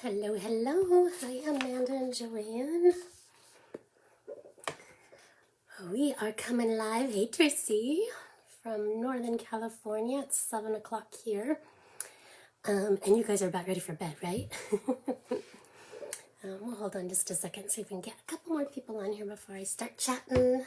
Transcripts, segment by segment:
Hello, hello. Hi, Amanda and Joanne. We are coming live. Hey, Tracy, from Northern California. It's 7 o'clock here. And you guys are about ready for bed, right? We'll hold on just a second, see if we can get a couple more people on here before I start chatting.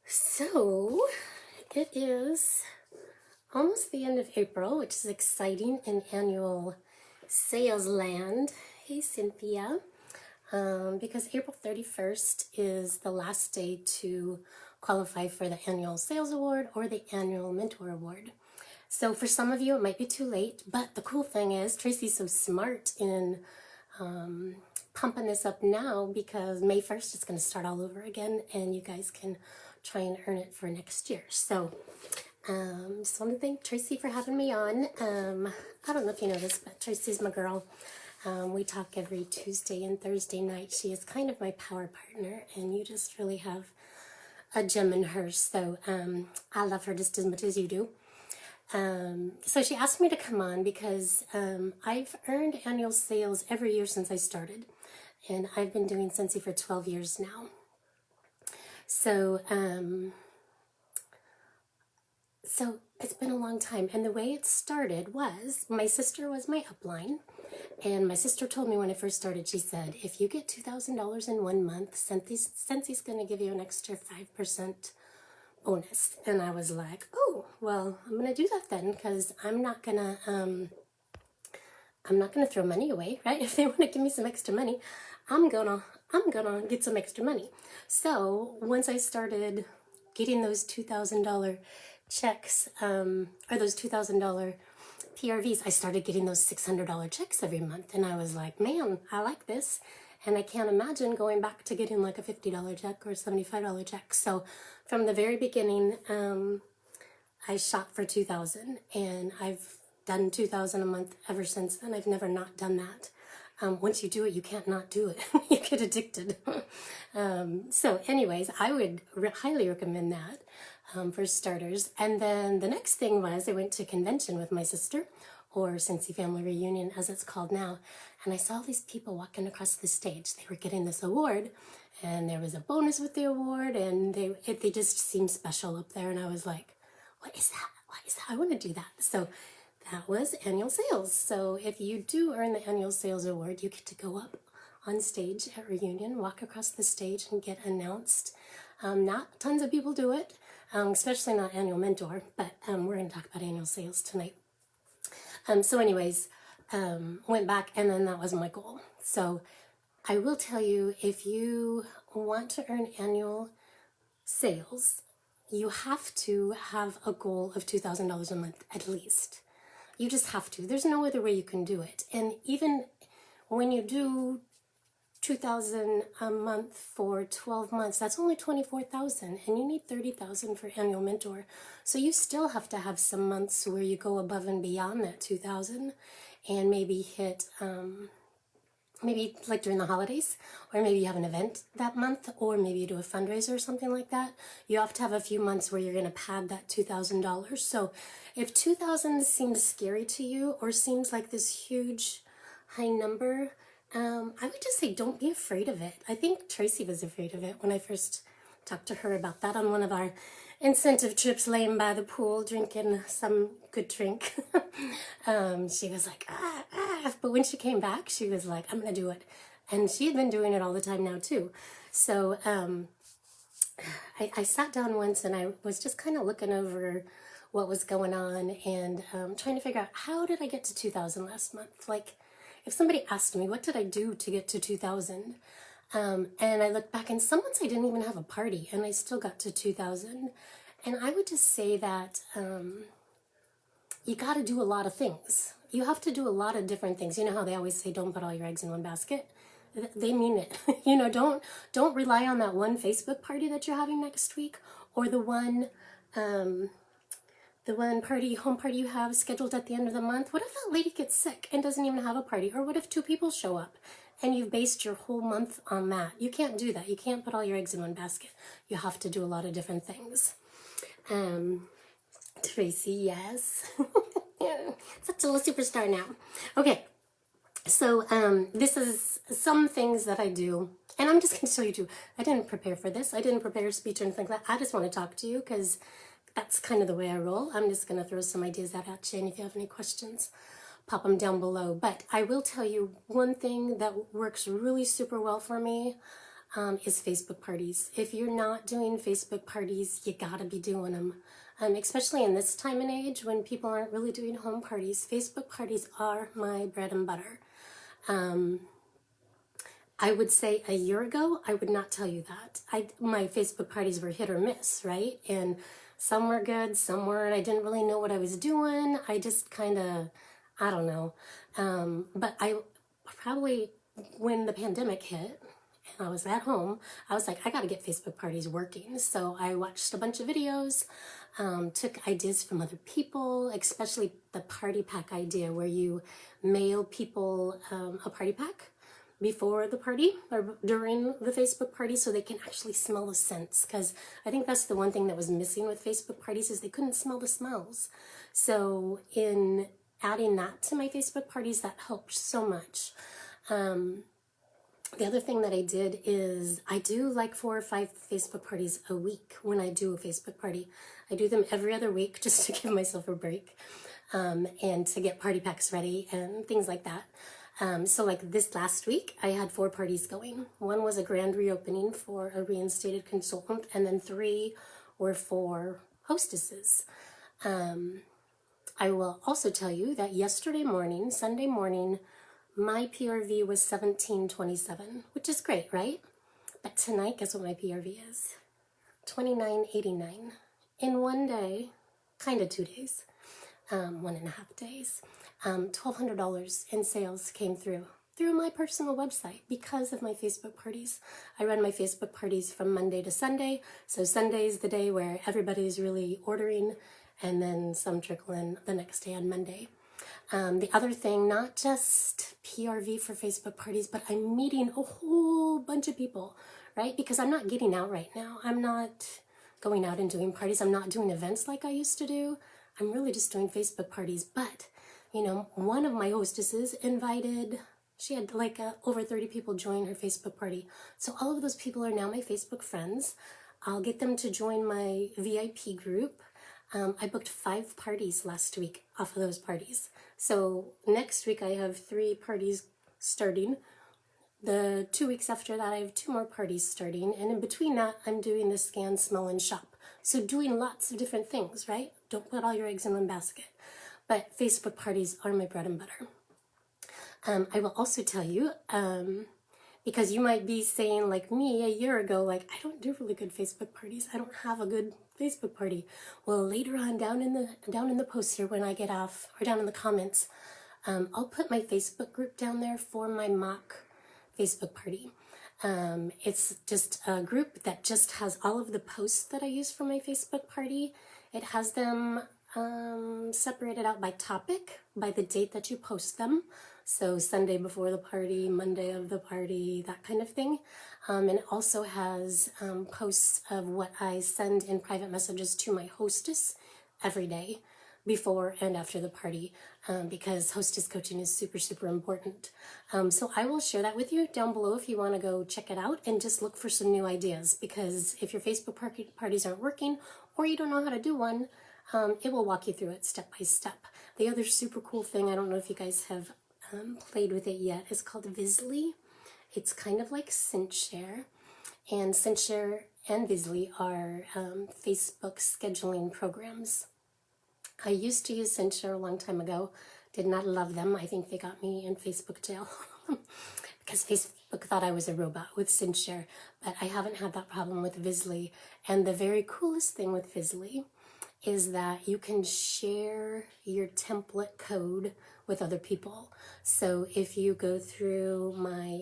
So, it is almost the end of April, which is exciting in annual sales land. Hey, Cynthia. Because April 31st is the last day to qualify for the Annual Sales Award or the Annual Mentor Award. So for some of you, it might be too late, but the cool thing is Tracy's so smart in pumping this up now because May 1st it's going to start all over again and you guys can try and earn it for next year. So just want to thank Tracy for having me on. I don't know if you know this, but Tracy's my girl. We talk every Tuesday and Thursday night. She is kind of my power partner, and you just really have a gem in her. So I love her just as much as you do. So she asked me to come on because I've earned annual sales every year since I started, and I've been doing Scentsy for 12 years now. So it's been a long time, and the way it started was my sister was my upline, and my sister told me when I first started, she said, if you get $2,000 in 1 month, Scentsy's going to give you an extra 5% bonus. And I was like, oh, well, I'm going to do that then, because I'm not going to throw money away, right? If they want to give me some extra money, I'm gonna get some extra money. So once I started getting those $2,000 checks, or those $2,000 PRVs, I started getting those $600 checks every month, and I was like, man, I like this, and I can't imagine going back to getting like a $50 check or $75 check. So from the very beginning, I shot for 2,000, and I've done 2,000 a month ever since then. I've never not done that. Once you do it, you can't not do it. You get addicted. So anyways, I would highly recommend that for starters. And then the next thing was I went to a convention with my sister, or Scentsy Family Reunion as it's called now, and I saw these people walking across the stage. They were getting this award, and there was a bonus with the award, and they just seemed special up there, and I was like, what is that? What is that? I want to do that. So that was annual sales. So if you do earn the annual sales award, you get to go up on stage at Reunion, walk across the stage and get announced. Not tons of people do it, especially not annual mentor, but we're going to talk about annual sales tonight. So anyways, went back, and then that was my goal. So I will tell you, if you want to earn annual sales, you have to have a goal of $2,000 a month at least. You just have to. There's no other way you can do it. And even when you do 2,000 a month for 12 months, that's only 24,000, and you need 30,000 for annual mentor. So you still have to have some months where you go above and beyond that 2,000 and maybe hit, maybe like during the holidays, or maybe you have an event that month, or maybe you do a fundraiser or something like that. You have to have a few months where you're going to pad that $2,000. So if 2,000 seems scary to you or seems like this huge high number, I would just say don't be afraid of it. I think Tracy was afraid of it when I first talked to her about that on one of our incentive trips, laying by the pool drinking some good drink. She was like, but when she came back, she was like, I'm gonna do it. And she had been doing it all the time now too. So I sat down once and I was just kind of looking over what was going on and trying to figure out, how did I get to 2,000 last month? Like, if somebody asked me, what did I do to get to 2,000? And I looked back, and some months I didn't even have a party, and I still got to 2,000. And I would just say that you got to do a lot of things. You have to do a lot of different things. You know how they always say, don't put all your eggs in one basket? They mean it. You know, don't rely on that one Facebook party that you're having next week, or the one the one home party you have scheduled at the end of the month, what if that lady gets sick and doesn't even have a party? Or what if 2 people show up and you've based your whole month on that? You can't do that. You can't put all your eggs in one basket. You have to do a lot of different things. Tracy, yes. Yeah, such a little superstar now. Okay, so this is some things that I do, and I'm just going to tell you too. I didn't prepare for this. I didn't prepare a speech or anything like that. I just want to talk to you because that's kind of the way I roll. I'm just going to throw some ideas out at you, and if you have any questions, pop them down below. But I will tell you one thing that works really super well for me is Facebook parties. If you're not doing Facebook parties, you gotta be doing them. Especially in this time and age when people aren't really doing home parties. Facebook parties are my bread and butter. I would say a year ago, I would not tell you that. My Facebook parties were hit or miss, right? And some were good, some weren't. I didn't really know what I was doing. I just kind of, I don't know. But I probably, when the pandemic hit, and I was at home, I was like, I got to get Facebook parties working. So I watched a bunch of videos, took ideas from other people, especially the party pack idea where you mail people a party pack before the party or during the Facebook party so they can actually smell the scents. Because I think that's the one thing that was missing with Facebook parties is they couldn't smell the smells. So in adding that to my Facebook parties, that helped so much. The other thing that I did is I do like 4 or 5 Facebook parties a week when I do a Facebook party. I do them every other week just to give myself a break and to get party packs ready and things like that. So like this last week, I had 4 parties going. One was a grand reopening for a reinstated consultant, and then 3 were for hostesses. I will also tell you that yesterday morning, Sunday morning, my PRV was 1727, which is great, right? But tonight, guess what my PRV is? 2989. In one day, kind of 2 days, 1.5 days, $1,200 in sales came through my personal website because of my Facebook parties. I run my Facebook parties from Monday to Sunday. So Sunday is the day where everybody's really ordering, and then some trickle in the next day on Monday. The other thing, not just PRV for Facebook parties, but I'm meeting a whole bunch of people, right? Because I'm not getting out right now. I'm not going out and doing parties. I'm not doing events like I used to do. I'm really just doing Facebook parties. But, you know, one of my hostesses invited, she had like over 30 people join her Facebook party. So all of those people are now my Facebook friends. I'll get them to join my VIP group. I booked 5 parties last week off of those parties. So next week I have 3 parties starting. The 2 weeks after that I have 2 more parties starting. And in between that I'm doing the scan, smell, and shop. So doing lots of different things, right? Don't put all your eggs in one basket. But Facebook parties are my bread and butter. I will also tell you, because you might be saying like me a year ago, like, I don't do really good Facebook parties. I don't have a good Facebook party. Well, later on down in the post here when I get off, or down in the comments, I'll put my Facebook group down there for my mock Facebook party. It's just a group that just has all of the posts that I use for my Facebook party. It has them separated out by topic, by the date that you post them. So Sunday before the party, Monday of the party, that kind of thing. And it also has posts of what I send in private messages to my hostess every day before and after the party, because hostess coaching is super, super important. So I will share that with you down below if you want to go check it out and just look for some new ideas, because if your Facebook parties aren't working or you don't know how to do one, it will walk you through it step by step. The other super cool thing, I don't know if you guys have played with it yet, is called Visly. It's kind of like ScentShare, and ScentShare and Visly are Facebook scheduling programs. I used to use ScentShare a long time ago, did not love them. I think they got me in Facebook jail because Facebook thought I was a robot with ScentShare, but I haven't had that problem with Visly. And the very coolest thing with Visly is that you can share your template code with other people. So if you go through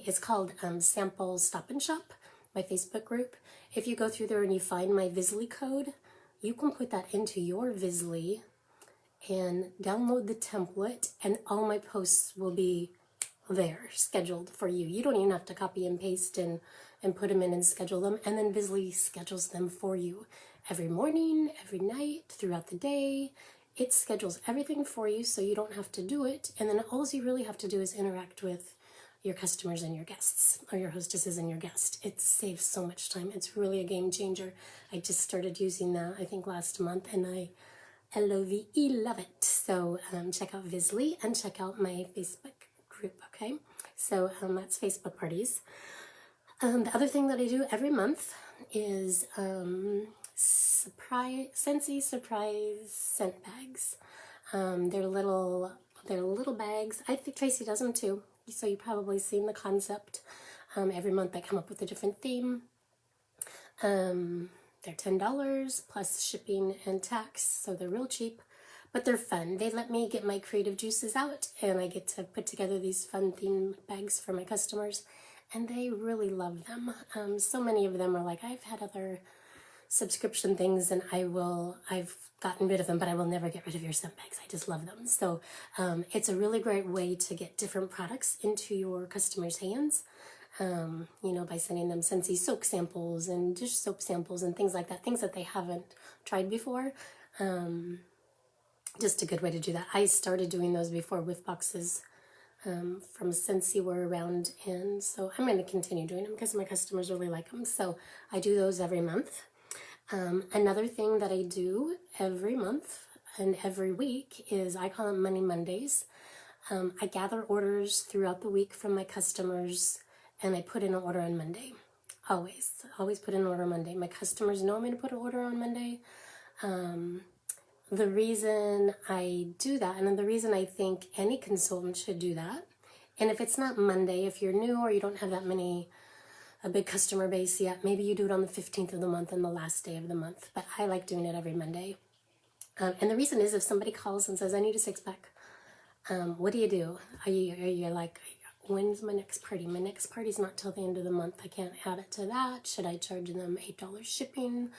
it's called Sample Stop and Shop, my Facebook group. If you go through there and you find my Visly code, you can put that into your Visly and download the template, and all my posts will be there scheduled for you. You don't even have to copy and paste and put them in and schedule them, and then Visly schedules them for you every morning, every night, throughout the day. It schedules everything for you so you don't have to do it, and then all you really have to do is interact with your customers and your guests, or your hostesses and your guests. It saves so much time. It's really a game changer. I just started using that, I think, last month, and I love it. So check out Visly and check out my Facebook group, okay? So that's Facebook parties. The other thing that I do every month is Scentsy surprise scent bags. They're little bags. I think Tracy does them too, so you've probably seen the concept. Every month I come up with a different theme. They're $10 plus shipping and tax, so they're real cheap, but they're fun. They let me get my creative juices out, and I get to put together these fun theme bags for my customers, and they really love them. So many of them are like, I've had other subscription things, and I've gotten rid of them, but I will never get rid of your scent bags. I just love them. So it's a really great way to get different products into your customers' hands. By sending them Scentsy soap samples and dish soap samples and things like that, things that they haven't tried before. Just a good way to do that. I started doing those before with boxes from Scentsy were around, and so I'm going to continue doing them because my customers really like them. So I do those every month. Another thing that I do every month and every week is I call them Money Mondays. I gather orders throughout the week from my customers, and I put in an order on Monday. Always put in an order on Monday. My customers know me to put an order on Monday. The reason I do that, and the reason I think any consultant should do that, and if it's not Monday, if you're new or you don't have a big customer base yet, maybe you do it on the 15th of the month and the last day of the month, but I like doing it every Monday. And the reason is, if somebody calls and says, I need a 6-pack, what do? Are you like, when's my next party? My next party's not till the end of the month. I can't add it to that. Should I charge them $8 shipping?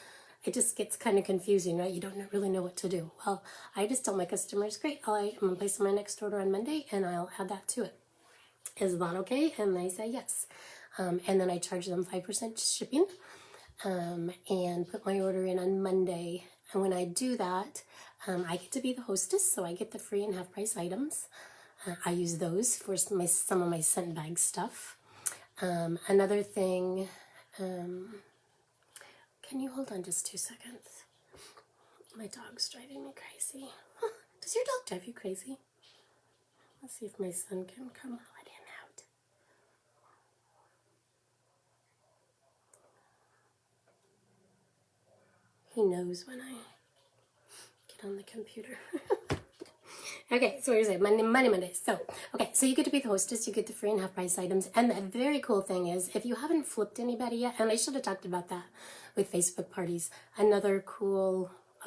It just gets kind of confusing, right? You don't really know what to do. Well, I just tell my customers, great, I'm going to place my next order on Monday, and I'll add that to it. Is that okay? And they say yes. And then I charge them 5% shipping and put my order in on Monday. And when I do that, I get to be the hostess, so I get the free and half-price items. I use those for some of my scent bag stuff. Another thing, can you hold on just 2 seconds? My dog's driving me crazy. Does your dog drive you crazy? Let's see if my son can come let him out. He knows when I get on the computer. Okay, so what you're saying, Money Mondays. So you get to be the hostess, you get the free and half-price items, and the very cool thing is, if you haven't flipped anybody yet, and I should have talked about that with Facebook parties, a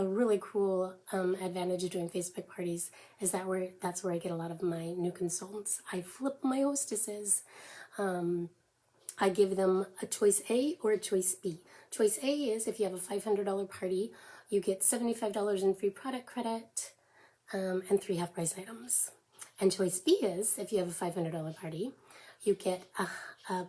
really cool advantage of doing Facebook parties is that's where I get a lot of my new consultants. I flip my hostesses. I give them a choice A or a choice B. Choice A is, if you have a $500 party, you get $75 in free product credit, and 3 half-price items. And choice B is, if you have a $500 party, you get a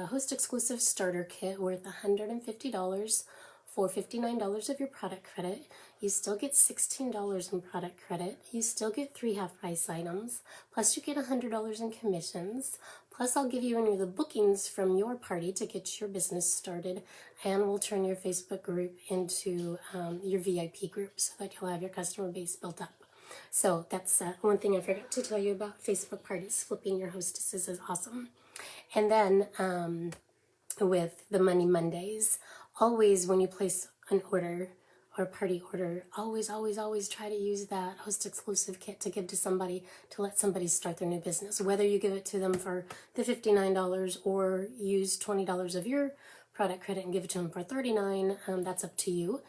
host-exclusive starter kit worth $150 for $59 of your product credit. You still get $16 in product credit. You still get 3 half-price items, plus you get $100 in commissions. Plus, I'll give you any of the bookings from your party to get your business started, and we'll turn your Facebook group into your VIP group so that you'll have your customer base built up. So that's one thing I forgot to tell you about Facebook parties. Flipping your hostesses is awesome. And then with the Money Mondays, always when you place an order or party order, always try to use that host exclusive kit to give to somebody, to let somebody start their new business. Whether you give it to them for the $59 or use $20 of your product credit and give it to them for $39, that's up to you.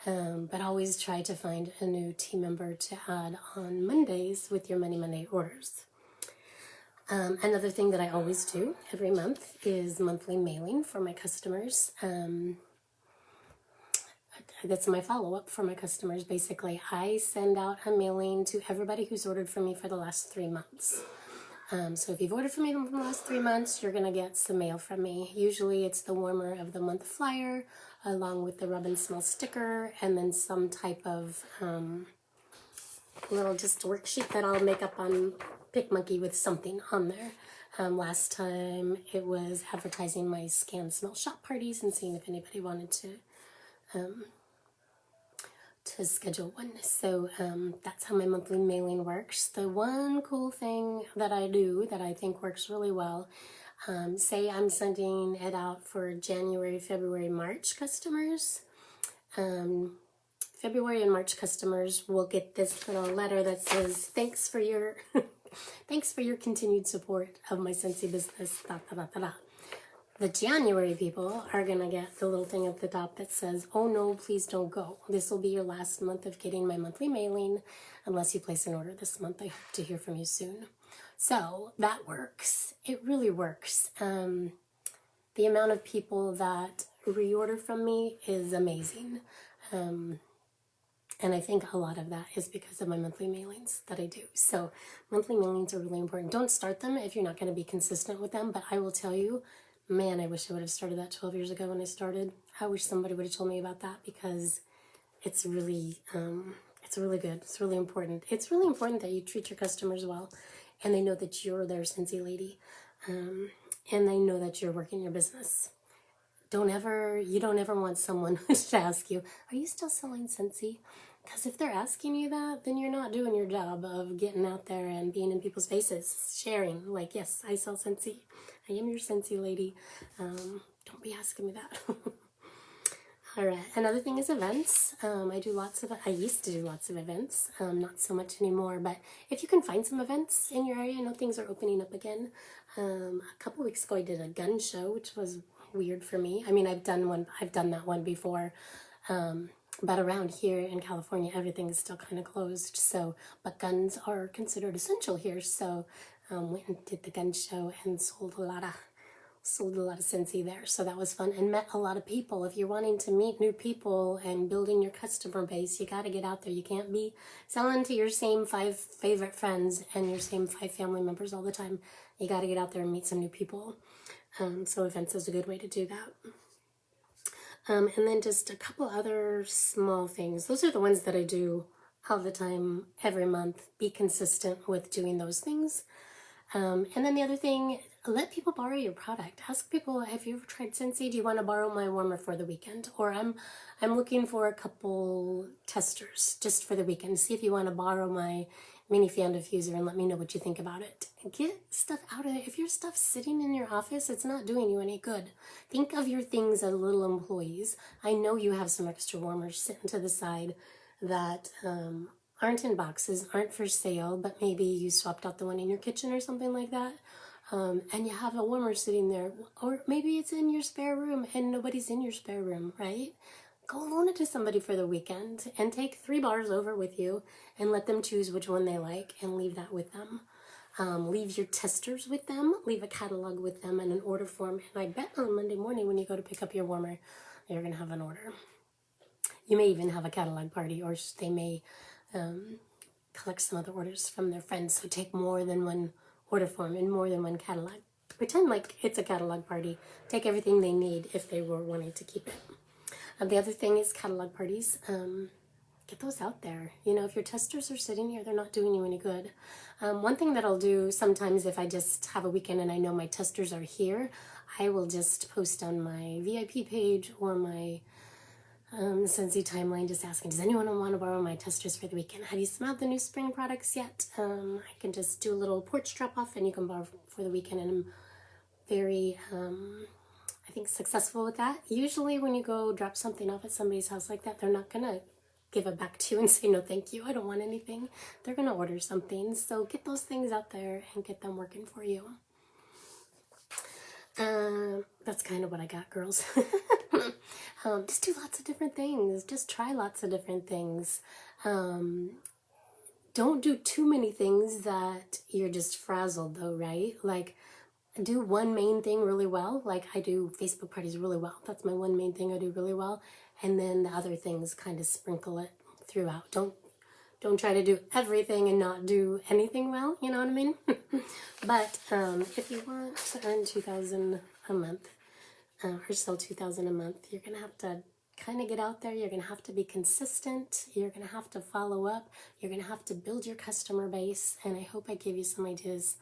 But always try to find a new team member to add on Mondays with your Money Monday orders. Another thing that I always do every month is monthly mailing for my customers. that's my follow-up for my customers. Basically, I send out a mailing to everybody who's ordered from me for the last 3 months. So if you've ordered from me in the last 3 months, you're going to get some mail from me. Usually it's the Warmer of the Month flyer, along with the Rub and Smell sticker, and then some type of little just worksheet that I'll make up on PicMonkey with something on there. Last time it was advertising my Scan Smell shop parties and seeing if anybody wanted to schedule one. So that's how my monthly mailing works. The one cool thing that I do that I think works really well, say I'm sending it out for January, February, March customers. February and March customers will get this little letter that says, thanks for your thanks for your continued support of my Scentsy business, da, da, da, da, da. The January people are going to get the little thing at the top that says, oh no, please don't go. This will be your last month of getting my monthly mailing. Unless you place an order this month, I hope to hear from you soon. So that works. It really works. The amount of people that reorder from me is amazing. And I think a lot of that is because of my monthly mailings that I do. So monthly mailings are really important. Don't start them if you're not going to be consistent with them. But I will tell you, man, I wish I would have started that 12 years ago when I started. I wish somebody would have told me about that, because it's really good. It's really important. It's really important that you treat your customers well, and they know that you're their Scentsy lady, and they know that you're working your business. You don't ever want someone to ask you, are you still selling Scentsy? Because if they're asking you that, then you're not doing your job of getting out there and being in people's faces, sharing, like, yes, I sell Scentsy. I am your Scentsy lady. Don't be asking me that. All right. Another thing is events. I used to do lots of events, not so much anymore, but if you can find some events in your area, I know things are opening up again. A couple weeks ago, I did a gun show, which was weird for me. I mean, I've done that one before. But around here in California, everything is still kind of closed. So, but guns are considered essential here. So, went and did the gun show and sold a lot of Scentsy there. So that was fun, and met a lot of people. If you're wanting to meet new people and building your customer base, you got to get out there. You can't be selling to your same 5 favorite friends and your same 5 family members all the time. You got to get out there and meet some new people. So events is a good way to do that. And then just a couple other small things. Those are the ones that I do all the time, every month. Be consistent with doing those things. And then the other thing, let people borrow your product. Ask people, have you ever tried Scentsy? Do you want to borrow my warmer for the weekend? Or I'm looking for a couple testers just for the weekend. See if you want to borrow my mini fan diffuser and let me know what you think about it. Get stuff out of it. If your stuff's sitting in your office, it's not doing you any good. Think of your things as little employees. I know you have some extra warmers sitting to the side that aren't in boxes, aren't for sale, but maybe you swapped out the one in your kitchen or something like that. And you have a warmer sitting there, or maybe it's in your spare room and nobody's in your spare room, right? Go loan it to somebody for the weekend and take 3 bars over with you and let them choose which one they like and leave that with them. Leave your testers with them, leave a catalog with them and an order form. And I bet on Monday morning when you go to pick up your warmer, you're going to have an order. You may even have a catalog party, or they may collect some other orders from their friends. So take more than one order form and more than one catalog. Pretend like it's a catalog party. Take everything they need if they were wanting to keep it. The other thing is catalog parties. Get those out there. You know, if your testers are sitting here, they're not doing you any good. One thing that I'll do sometimes if I just have a weekend and I know my testers are here, I will just post on my VIP page or my Scentsy timeline just asking, does anyone want to borrow my testers for the weekend? Have you smelled the new spring products yet? I can just do a little porch drop off and you can borrow for the weekend, and I'm very I think successful with that. Usually when you go drop something off at somebody's house like that, they're not going to give it back to you and say, no, thank you, I don't want anything. They're going to order something. So get those things out there and get them working for you. That's kind of what I got, girls. Just do lots of different things. Just try lots of different things. Don't do too many things that you're just frazzled though, right? Like, do one main thing really well. Like I do Facebook parties really well. That's my one main thing I do really well. And then the other things kind of sprinkle it throughout. Don't try to do everything and not do anything well, you know what I mean? But if you want to earn 2,000 a month, or sell 2,000 a month, you're gonna have to kind of get out there. You're gonna have to be consistent. You're gonna have to follow up. You're gonna have to build your customer base. And I hope I gave you some ideas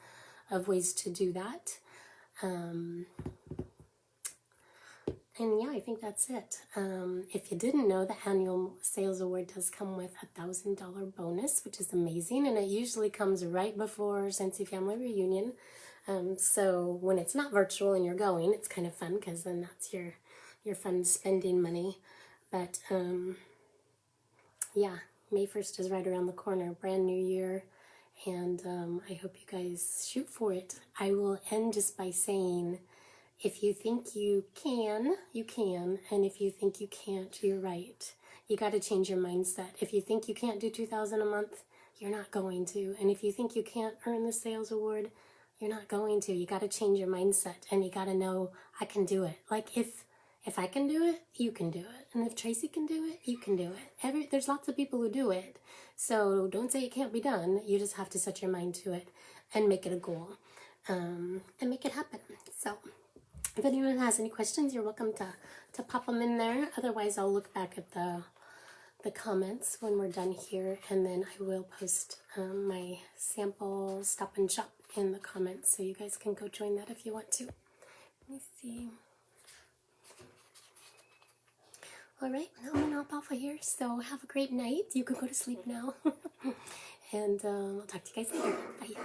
of ways to do that. And yeah, I think that's it. If you didn't know, the annual sales award does come with $1,000 bonus, which is amazing, and it usually comes right before Scentsy Family Reunion. So when it's not virtual and you're going, it's kind of fun because then that's your fun spending money. But yeah, May 1st is right around the corner, brand new year, and I hope you guys shoot for it. I will end just by saying, if you think you can, you can. And if you think you can't, you're right. You got to change your mindset. If you think you can't do 2,000 a month, you're not going to. And if you think you can't earn the sales award, you're not going to. You got to change your mindset, and you got to know, I can do it. Like if I can do it, you can do it. And if Tracy can do it, you can do it. There's lots of people who do it. So don't say it can't be done. You just have to set your mind to it and make it a goal, and make it happen. So if anyone has any questions, you're welcome to pop them in there. Otherwise, I'll look back at the comments when we're done here, and then I will post my sample stop and shop in the comments, so you guys can go join that if you want to. Let me see. All right, now I'm gonna hop off of here. So have a great night. You can go to sleep now, and I'll talk to you guys later. Bye.